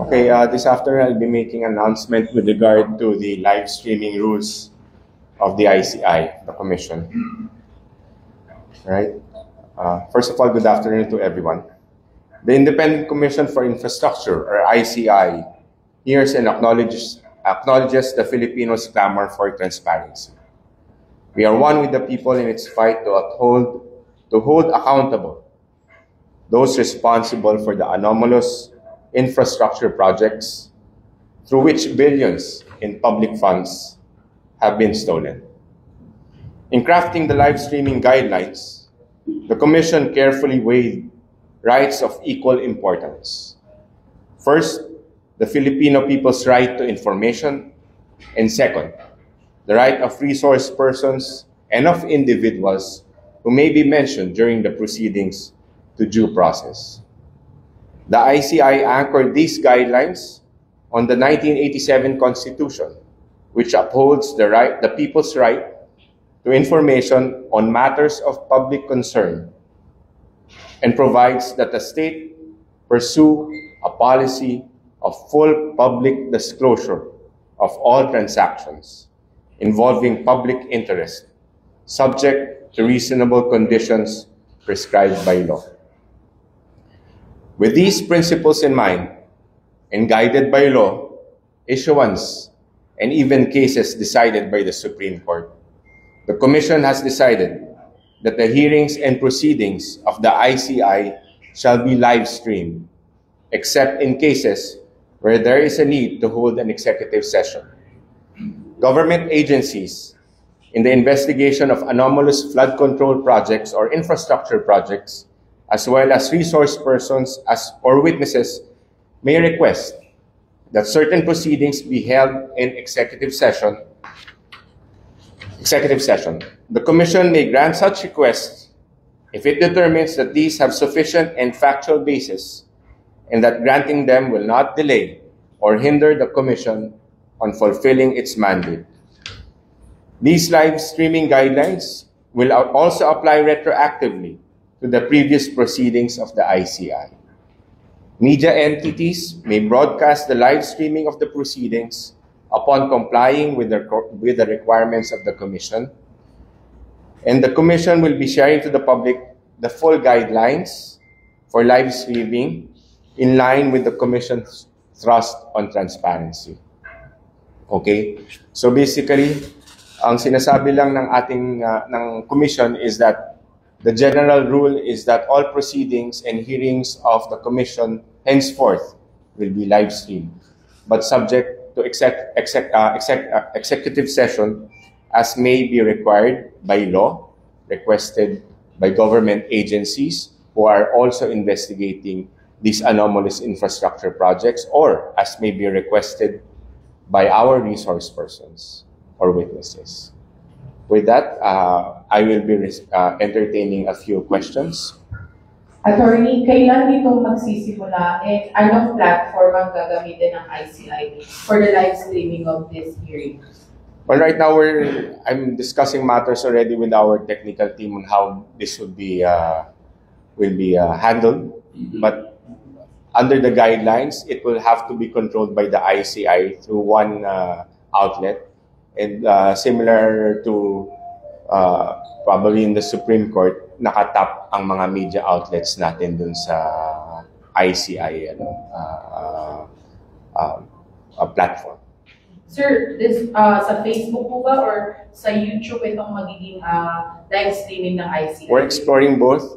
Okay, this afternoon I'll be making an announcement with regard to the live streaming rules of the ICI, the Commission. Right? First of all, good afternoon to everyone. The Independent Commission for Infrastructure, or ICI, hears and acknowledges the Filipinos' clamor for transparency. We are one with the people in its fight to hold accountable those responsible for the anomalous infrastructure projects through which billions in public funds have been stolen. In crafting the live streaming guidelines, the Commission carefully weighed rights of equal importance. First, the Filipino people's right to information, and second, the right of resource persons and of individuals who may be mentioned during the proceedings to due process. The ICI anchored these guidelines on the 1987 Constitution, which upholds the people's right to information on matters of public concern and provides that the state pursue a policy of full public disclosure of all transactions involving public interest, subject to reasonable conditions prescribed by law. With these principles in mind, and guided by law, issuance, and even cases decided by the Supreme Court, the Commission has decided that the hearings and proceedings of the ICI shall be live streamed, except in cases where there is a need to hold an executive session. Government agencies in the investigation of anomalous flood control projects or infrastructure projects, as well as resource persons or witnesses, may request that certain proceedings be held in executive session. The Commission may grant such requests if it determines that these have sufficient and factual basis and that granting them will not delay or hinder the Commission on fulfilling its mandate. These live streaming guidelines will also apply retroactively to the previous proceedings of the ICI. Media entities may broadcast the live streaming of the proceedings upon complying with the requirements of the Commission, and the Commission will be sharing to the public the full guidelines for live streaming in line with the Commission's thrust on transparency. Okay? So basically, ang sinasabi lang ng ating ng Commission is that the general rule is that all proceedings and hearings of the Commission henceforth will be live streamed, but subject to executive session as may be required by law, requested by government agencies who are also investigating these anomalous infrastructure projects, or as may be requested by our resource persons or witnesses. With that, I will be entertaining a few questions. Attorney, kailan ito magsisimula and anong platform ang gagamitin ng ICI for the live streaming of this hearing? Well, right now I'm discussing matters already with our technical team on how this will be handled. But under the guidelines, it will have to be controlled by the ICI through one outlet. And similar to probably in the Supreme Court, nakatap ang mga media outlets natin dun sa ICI platform. Sir, this sa Facebook po ba or sa YouTube itong magiging live streaming ng ICI? We're exploring both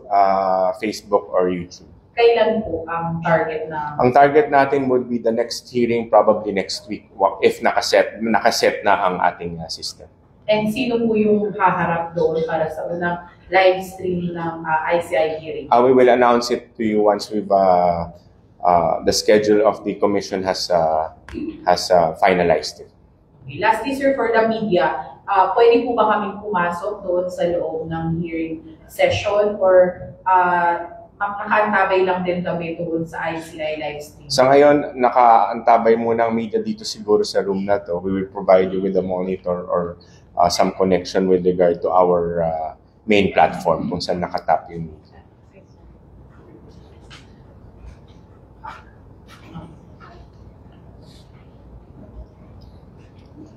Facebook or YouTube. Kailan po ang target na? Ang target natin would be the next hearing, probably next week, if nakaset na ang ating system. And sino po yung haharap doon para sa unang live stream ng ICI hearing? We will announce it to you once we've the schedule of the Commission has finalized it. Okay. Lastly, sir, for the media, pwede po ba kaming pumasok doon sa loob ng hearing session or nakaantabay lang din kami doon sa ICI live stream? Sa ngayon, nakaantabay muna ang media dito siguro sa room na to. We will provide you with a monitor or some connection with regard to our main platform kung saan nakatap yung media.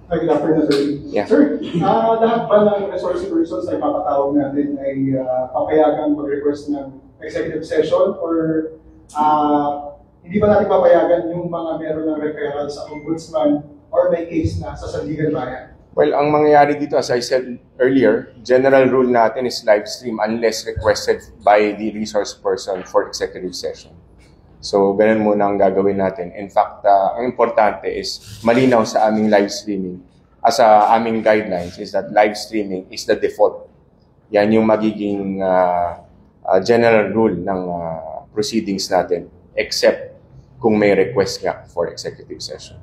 Good afternoon, sir. Yeah. Sir, lahat ba ng resource persons ay papatawag natin ay papayagan mag-request ng executive session or hindi ba natin papayagan yung mga meron ng referral sa ombudsman or may case na sa Sandigan Bayan? Well, ang mangyayari dito, as I said earlier, general rule natin is live stream unless requested by the resource person for executive session. So, ganun muna ang gagawin natin. In fact, ang importante is malinaw sa aming live streaming, sa aming guidelines, is that live streaming is the default. Yan yung magiging general rule ng proceedings natin, except kung may request nga for executive session.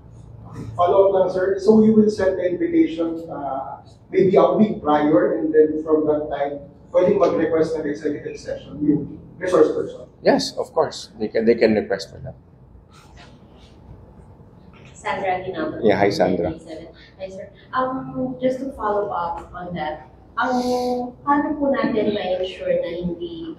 Follow up lang, sir. So you will send the invitation maybe a week prior and then from that time, pwedeng mag-request ng executive session yung resource person? Yes, of course. They can request for that. Sandra Ginaldo. Yeah, hi Sandra. Hi sir. Just to follow up on that, paano po natin ma-ensure na hindi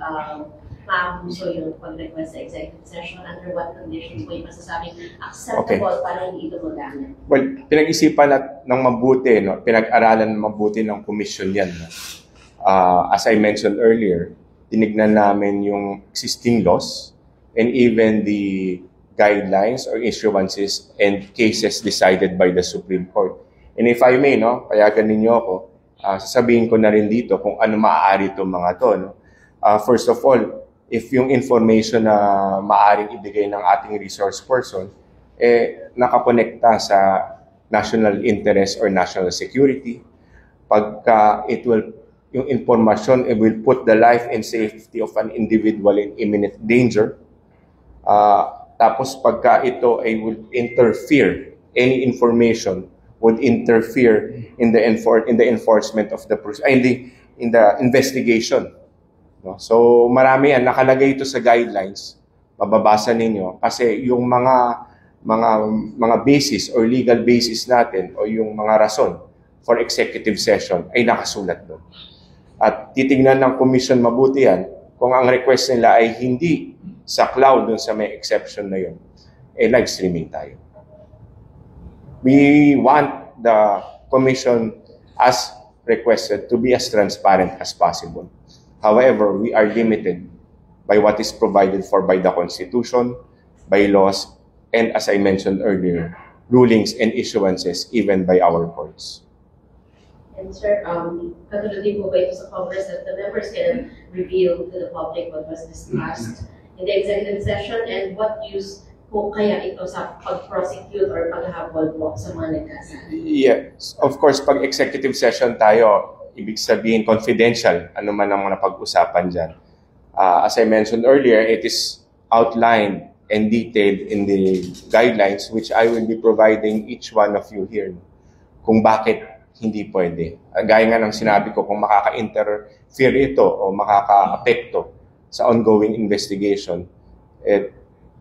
maabuso yung pag-request sa executive session? Under what conditions po yung masasabing acceptable para hindi ito magamit? Well, pinag-isipan ng mabuti, no? Pinag-aralan ng mabuti ng commission yan. No? As I mentioned earlier, tinignan namin yung existing laws and even the guidelines or issuances and cases decided by the Supreme Court. And if I may, no, payagan ninyo ako, sasabihin ko na rin dito kung ano maaari itong mga to. No? First of all, if yung information na maaaring ibigay ng ating resource person, nakakonekta sa national interest or national security, pagka yung information, it will put the life and safety of an individual in imminent danger. Tapos pagka ito ay will interfere, any information would interfere in the enforcement of the in the investigation. No? So marami yan, nakalagay ito sa guidelines, mababasa ninyo kasi yung mga basis or legal basis natin o yung mga rason for executive session ay nakasulat doon. At titingnan ng commission mabuti yan kung ang request nila ay hindi sa cloud dun sa may exception na yun, live streaming tayo. We want the commission as requested to be as transparent as possible. However, we are limited by what is provided for by the Constitution, by laws, and as I mentioned earlier, rulings and issuances even by our courts. And sir, katulad din po ba ito sa Congress that the members can reveal to the public what was discussed in the executive session and what use po kaya ito sa pag-prosecute or paghabol po sa mga nagkasala? Yes, of course, pag executive session tayo, ibig sabihin confidential, ano man ang mga pag-usapan dyan. As I mentioned earlier, it is outlined and detailed in the guidelines which I will be providing each one of you here kung bakit hindi pwede. Gaya nga ng sinabi ko, kung makaka-interfere ito o makaka-apekto sa ongoing investigation,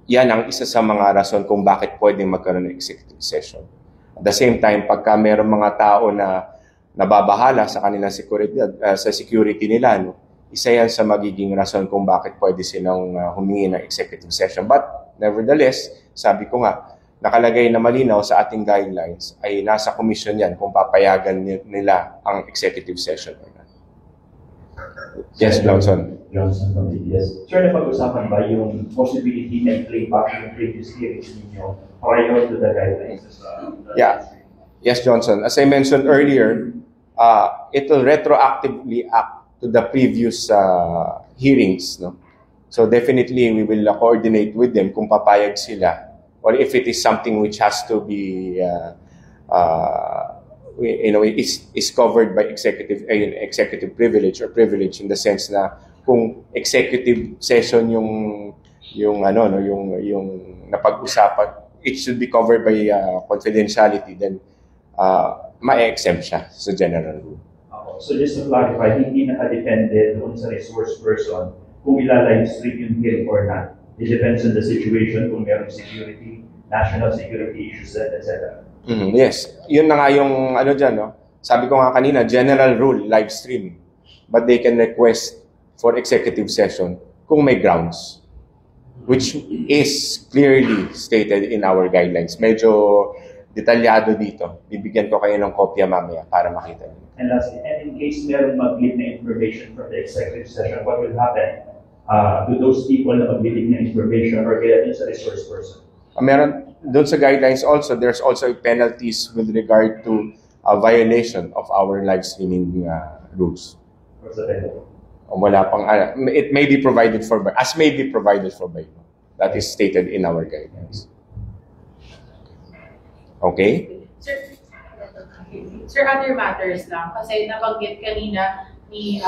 yan ang isa sa mga rason kung bakit pwedeng magkaroon ng executive session. At the same time, pagka mayroong mga tao na nababahala sa kanilang security nila, no, isa yan sa magiging rason kung bakit pwede silang humingi ng executive session. But nevertheless, sabi ko nga, nakalagay na malinaw sa ating guidelines ay nasa commission yan kung papayagan nila ang executive session. Yes, Johnson. Johnson from DBS. Sir, napag-usapan ba yung possibility na i-playback yung previous hearings ninyo prior to the guidelines? Yeah. Yes, Johnson. As I mentioned earlier, it will retroactively act to the previous hearings. No? So definitely, we will coordinate with them kung papayag sila or if it is something which has to be, is covered by executive privilege or privilege in the sense na kung executive session yung napag-usapan, it should be covered by confidentiality, then ma-exempt siya sa general rule. So just to clarify, hindi nakadepende doon sa resource person kung ila-live stream yung hearing or not. It depends on the situation, kung mayroong security, national security issues, etc. Yes. Yun na nga yung dyan, no? Sabi ko nga kanina, general rule, live stream. But they can request for executive session kung may grounds, which is clearly stated in our guidelines. Medyo detalyado dito. Bibigyan ko kayo ng kopya mamaya para makita niyo. And lastly, and in case meron mag-leak na information from the executive session, what will happen to those people na mag-leak na information or kaya dun sa resource person? Meron doon sa guidelines also, there's also penalties with regard to violation of our live streaming rules. What's the penalty? Wala pang, it may be provided for by, as may be provided for by law. That is stated in our guidelines. Okay? Sir, other matters lang. Kasi nabanggit kanina ni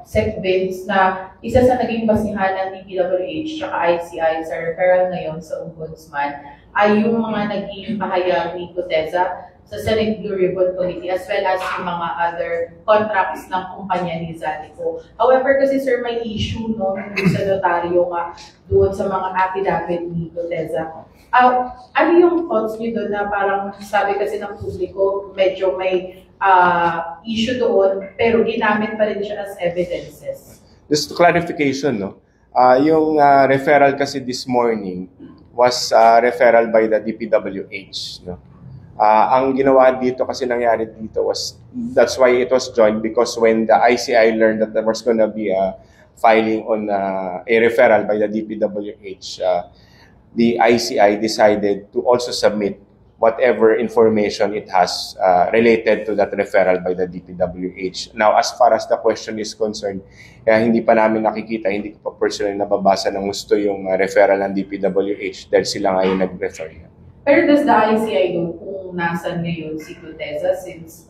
Sec. Vince na isa sa naging basihan ng DPWH at ICI sa referral ngayon sa Ombudsman ay yung mga naging pahayag ni Guteza sa Senate Blue Ribbon Committee as well as yung mga other contracts ng kumpanya ni Zalico. However, kasi sir, may issue no, sa notaryo ka doon sa mga affidavit ni Guteza. Ano yung thoughts niyo doon na parang sabi kasi ng publiko, medyo may issue doon, pero ginamit pa rin siya as evidences? Just clarification, no? Yung referral kasi this morning was referral by the DPWH, no? Ang ginawa dito kasi nangyari dito was, that's why it was joined, because when the ICI learned that there was gonna be a filing on a referral by the DPWH, the ICI decided to also submit whatever information it has related to that referral by the DPWH. Now, as far as the question is concerned, hindi pa namin nakikita, hindi ko pa personally nababasa ng gusto yung referral ng DPWH dahil sila ngayon nag-refer yan. Pero does the ICI know kung nasan ngayon si Guteza since,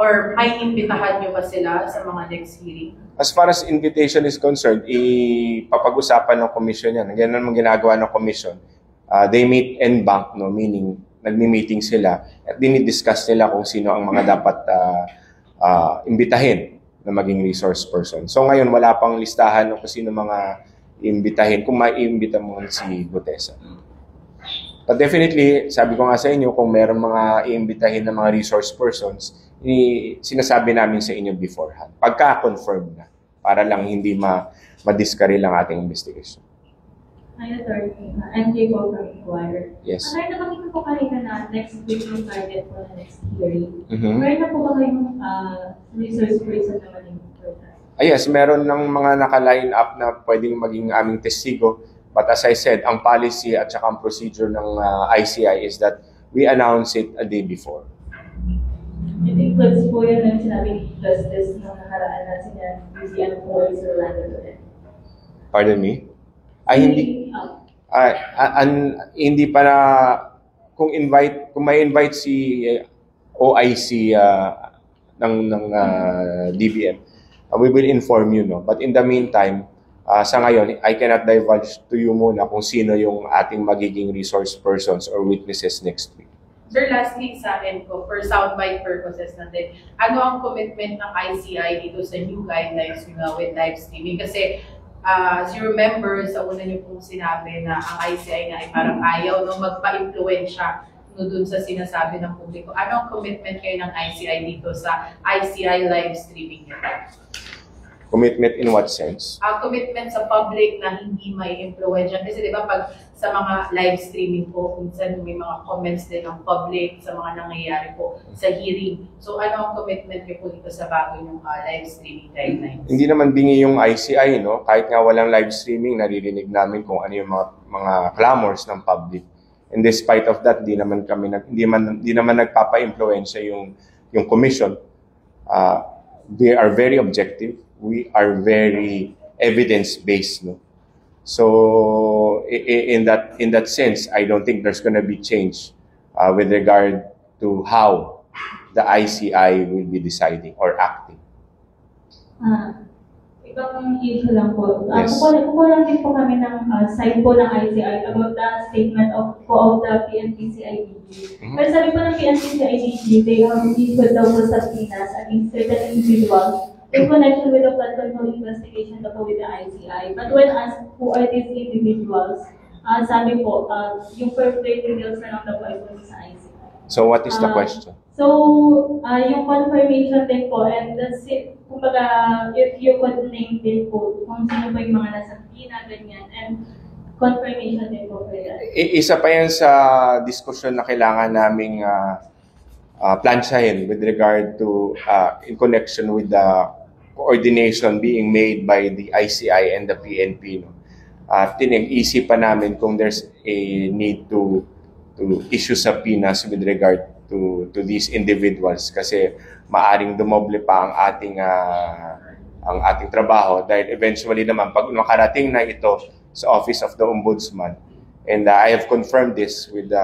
or may imbitahan nyo ba sila sa mga next hearing? As far as invitation is concerned, ipapag-usapan ng commission yan. Ganyan naman ginagawa ng commission. They meet en banc, no? Meaning, nagmi-meeting sila at dinidiscuss nila kung sino ang mga dapat imbitahin na maging resource person. So ngayon, wala pang listahan kung sino mga imbitahin, kung maiimbita mo si Guteza. But definitely, sabi ko nga sa inyo, kung meron mga iimbitahin na mga resource persons, sinasabi namin sa inyo beforehand. Pagka-confirm na, para lang hindi ma-discarry lang ating investigation. Hi, Attorney. MJ po from Inquirer. Yes. Nabanggit po kanina na next week yung target po na next hearing. Mm-hmm. Meron na po ba kayong resource person na maging person? Yes, meron ng mga naka-line up na pwedeng maging aming testigo. But as I said, ang policy at saka ang procedure ng ICI is that we announce it a day before. It includes po yun yung sinabi ni Justice nung nakaraan na sinabi po is Rolando Todet. Pardon me? Ay, hindi pa na, kung may invite si OIC ng DBM, we will inform you, no? But in the meantime, sa ngayon, I cannot divulge to you muna kung sino yung ating magiging resource persons or witnesses next week. Sir, lastly sa akin ko, for soundbite purposes natin, ano ang commitment ng ICI dito sa new guidelines with live streaming? Kasi as you remember, sa una niyo pong sinabi na ang ICI nga ay parang ayaw no, magpa-influensya no, dun sa sinasabi ng publiko. Ano ang commitment kayo ng ICI dito sa ICI live streaming nito? Commitment in what sense? Commitment sa public na hindi may influensya. Kasi di ba pag sa mga live streaming po, minsan may mga comments din ng public sa mga nangyayari po sa hearing. So ano ang commitment niyo po dito sa bago yung live streaming guidelines? Hindi naman bingi yung ICI, no? Kahit nga walang live streaming, naririnig namin kung ano yung mga clamors ng public. And despite of that, hindi naman nagpapa-influensya yung commission. They are very objective. We are very evidence-based, no? So in that sense, I don't think there's going to be change with regard to how the ICI will be deciding or acting. Ibang issue lang po. Yes. Kukulang din po kami ng side po ng ICI about the statement of the PNP-CIDG. Pero sabi po ng PNP-CIDG, they have issued daw po subpoenas against certain individuals in connection with the flood control investigation na po with the ICI. But when asked who are these individuals, sabi po, yung perpetrating deals na lang daw po ay po sa ICI. So what is the question? So, yung confirmation din po, and that's it. Kumbaga, if you could name din po kung sino ba yung mga nasa pina, ganyan. And confirmation din po for that. Isa pa yan sa diskusyon na kailangan naming plansyahin with regard to in connection with the coordination being made by the ICI and the PNP. No? Tinag-isipan namin kung there's a need to issue subpoenas with regard to these individuals kasi maaring dumoble pa ang ating trabaho dahil eventually naman pag makarating na ito sa Office of the Ombudsman, and I have confirmed this with the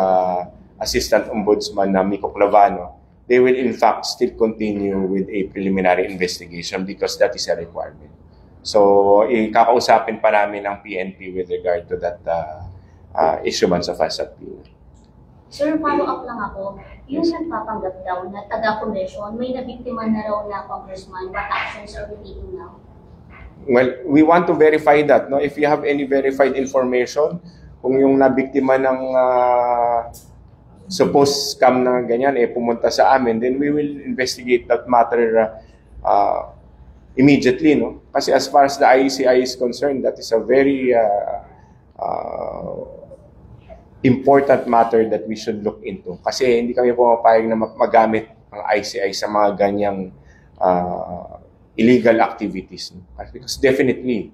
Assistant Ombudsman na Miko Clavano, they will in fact still continue with a preliminary investigation because that is a requirement. So, kakausapin pa namin ang PNP with regard to that issuance of a subpoena. Sir, follow-up lang ako. Yung nagpapanggap daw na taga-commission, may nabiktima na raw na congressman. What actions are we taking now? Well, we want to verify that. No? If you have any verified information, kung yung nabiktima ng supposed scam na ganyan, pumunta sa amin, then we will investigate that matter immediately. No? Kasi as far as the ICI is concerned, that is a very important matter that we should look into. Kasi hindi kami pumapayag na magamit ang ICI sa mga ganyang illegal activities. Because definitely,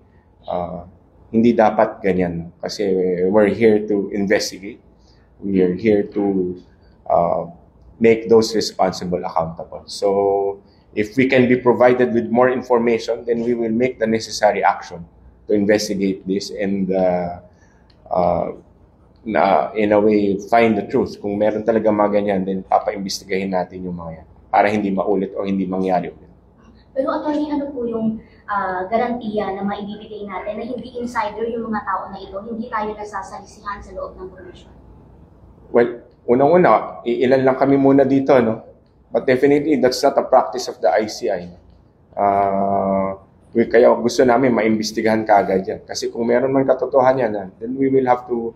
hindi dapat ganyan. Kasi we're here to investigate. We are here to make those responsible accountable. So, if we can be provided with more information, then we will make the necessary action to investigate this and in a way, find the truth. Kung meron talaga mga ganyan, then papaimbestigahin natin yung mga yan para hindi maulit o hindi mangyari ulit. Pero attorney, ano po yung garantiya na maibibigay natin na hindi insider yung mga tao na ito, hindi tayo nasasalisihan sa loob ng commission? Well, unang-una, ilan lang kami muna dito, no? But definitely, that's not a practice of the ICI. Kaya gusto namin maimbestigahan kaagad yan. Kasi kung meron man katotohanan yan, then we will have to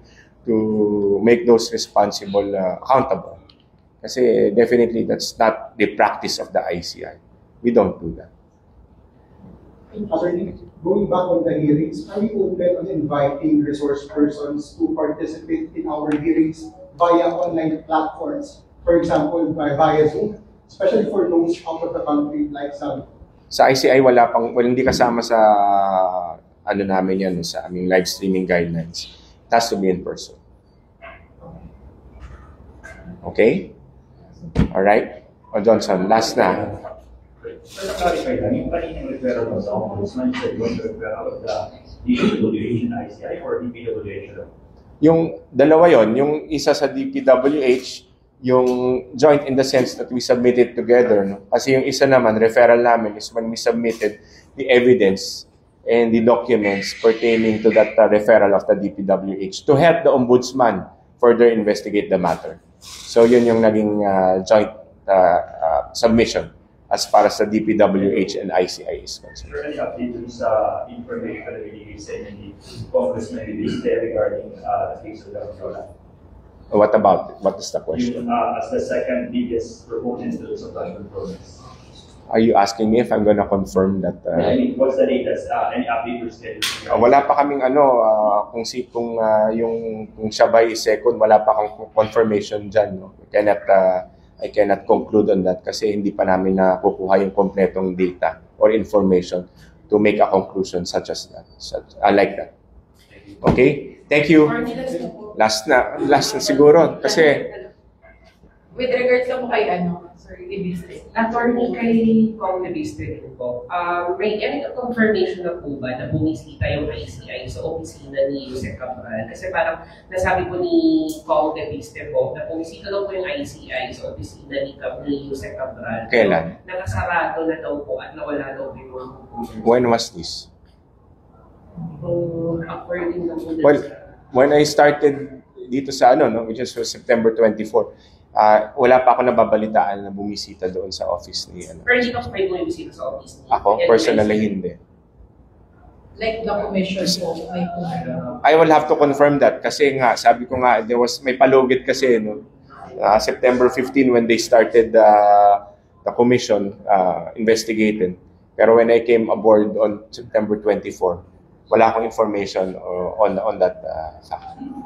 make those responsible accountable. Kasi definitely, that's not the practice of the ICI. We don't do that. Attorney, going back on the hearings, are you open on inviting resource persons to participate in our hearings via online platforms? For example, via Zoom, especially for those out of the country like some. Sa ICI, hindi kasama sa namin yan, sa aming live streaming guidelines. It has to be in person. Okay? Alright? O Johnson, last na. Pero clarify lang, yung kaninang referral mo sa Ombudsman, sa yung referral of the DPWH and ICI or DPWH lang? Yung dalawa yon, yung isa sa DPWH, yung joint in the sense that we submitted together. No? Kasi yung isa naman, referral namin is when we submitted the evidence and the documents pertaining to that referral of the DPWH to help the Ombudsman further investigate the matter. So yun yung naging joint submission as far as the DPWH and ICI is concerned. Sir, any update dun sa information na binigay sa inyo ni Congressman Liste regarding the case of the Rola? What about it? What is the question? As the second biggest proponent to the flood controls. Are you asking me if I'm gonna confirm that? I mean, what's the latest? Any update or schedule? Wala pa kaming kung siya ba is second, wala pa kang confirmation dyan. No? I cannot conclude on that kasi hindi pa namin nakukuha yung kompletong data or information to make a conclusion such as that. Like that. Okay? Thank you. Last na siguro kasi With regards lang po kay Ibiste. Attorney kay Kong Ibiste po. May any confirmation na po ba na bumisita yung ICI sa opisina ni Yusek Cabral? Kasi parang nasabi po ni Kong Ibiste po na bumisita daw po yung ICI sa opisina ni Yusek Cabral. Kailan? Nakasarado na daw po at nawala daw po yung when was this? According na po Well, when I started dito sa which is September 24, wala pa ako nababalitaan na bumisita doon sa office ni Pero hindi pa may bumisita sa office niya? Ako, personally hindi. Like the commission po, may I will have to confirm that kasi nga, sabi ko nga, may palugit kasi, September 15 when they started the commission investigating. Pero when I came aboard on September 24, wala akong information on that fact.